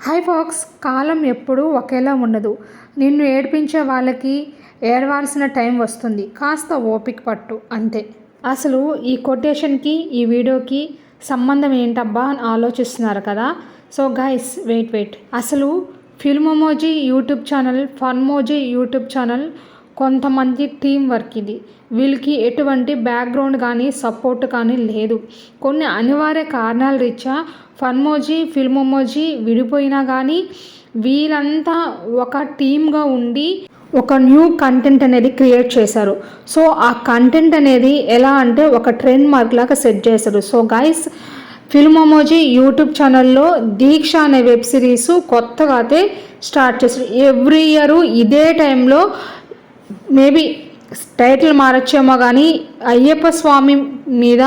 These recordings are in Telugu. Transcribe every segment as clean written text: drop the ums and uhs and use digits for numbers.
హాయ్ ఫాక్స్, కాలం ఎప్పుడూ ఒకేలా ఉండదు. నిన్ను ఏడిపించే వాళ్ళకి ఏడవాల్సిన టైం వస్తుంది. కాస్త ఓపిక పట్టు అంతే. అసలు ఈ కొటేషన్కి ఈ వీడియోకి సంబంధం ఏంటబ్బా అని ఆలోచిస్తున్నారు కదా. సో గైస్ వెయిట్ అసలు Filmymoji YouTube channel, Funmoji YouTube channel కొంతమంది టీం వర్క్ ఇది. వీళ్ళకి ఎటువంటి బ్యాక్గ్రౌండ్ కానీ సపోర్ట్ కానీ లేదు. కొన్ని అనివార్య కారణాల రీత్యా ఫన్మోజీ, ఫిల్మోమోజీ విడిపోయినా కానీ వీళ్ళంతా ఒక టీమ్గా ఉండి ఒక న్యూ కంటెంట్ అనేది క్రియేట్ చేశారు. సో ఆ కంటెంట్ అనేది ఎలా అంటే ఒక ట్రెండ్ మార్క్ లాగా సెట్ చేశారు. సో గైస్, ఫిల్మోమోజీ యూట్యూబ్ ఛానల్లో దీక్ష అనే వెబ్ సిరీస్ కొత్తగా అయితే స్టార్ట్ చేశారు. ఎవ్రీ ఇయర్ ఇదే టైంలో మేబీ టైటిల్ మారచ్చేమో కానీ అయ్యప్ప స్వామి మీద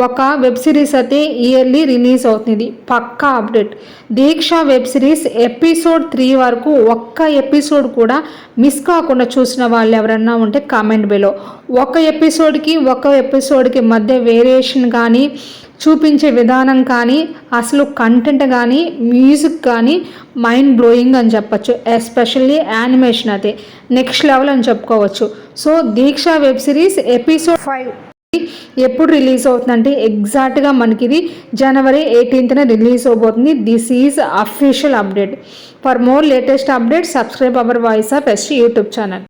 ఒక వెబ్ సిరీస్ అయితే ఇయర్లీ రిలీజ్ అవుతుంది. పక్కా అప్డేట్. దీక్ష వెబ్ సిరీస్ ఎపిసోడ్ 3 వరకు ఒక్క ఎపిసోడ్ కూడా మిస్ కాకుండా చూసిన వాళ్ళు ఎవరన్నా ఉంటే కామెంట్ బిలో. ఒక ఎపిసోడ్కి మధ్య వేరియేషన్ కానీ, చూపించే విధానం కానీ, అసలు కంటెంట్ కానీ, మ్యూజిక్ కానీ మైండ్ బ్లోయింగ్ అని చెప్పచ్చు. ఎస్పెషల్లీ యానిమేషన్ అయితే నెక్స్ట్ లెవెల్ అని చెప్పుకోవచ్చు. So Deeksha web series episode 5 ఎప్పుడు రిలీజ్ అవుతుందంటే ఎగ్జాక్ట్గా మనకి ఇది January 18th రిలీజ్ అవబోతుంది. This is official update. For more latest update subscribe our voice of ST YouTube channel.